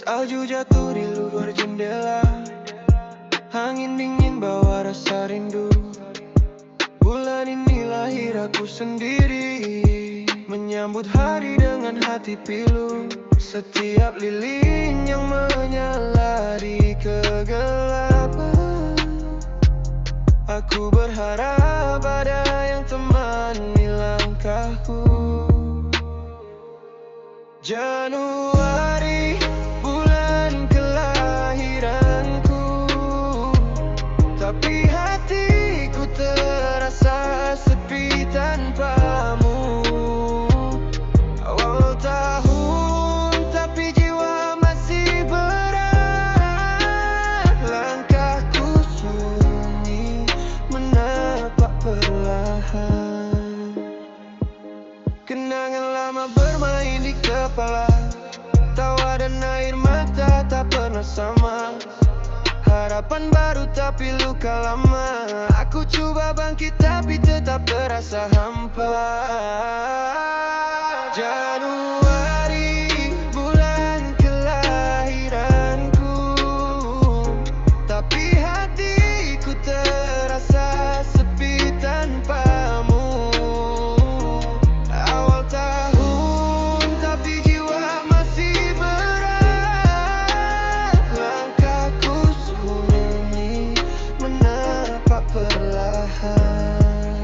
Salju jatuh di luar jendela, angin dingin bawa rasa rindu. Bulan ini lahir aku sendiri, menyambut hari dengan hati pilu. Setiap lilin yang menyala di kegelapan, aku berharap ada yang temani langkahku. Januari, bulan kelahiranku, tapi hatiku terasa sepi tanpamu. Awal tahun, tapi jiwa masih berat. Langkahku sunyi, menapak perlahan. Kenangan lama bermain di kepala, tawa dan air mata tak pernah sama. Harapan baru tapi luka lama. Aku coba bangkit tapi tetap terasa hampa. Januari, bulan kelahiranku, tapi hatiku terasa sepi tanpamu. Awal tahun tapi jiwa masih berat. Langkahku sunyi, menapak perlahan.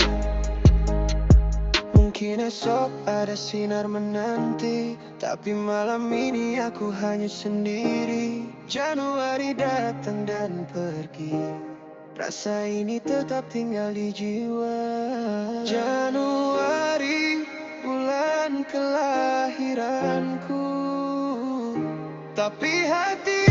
Mungkin esok ada sinar menanti, tapi malam ini aku hanya sendiri. Januari datang dan pergi, rasa ini tetap tinggal di jiwa. Januari, bulan kelahiranku, tapi hati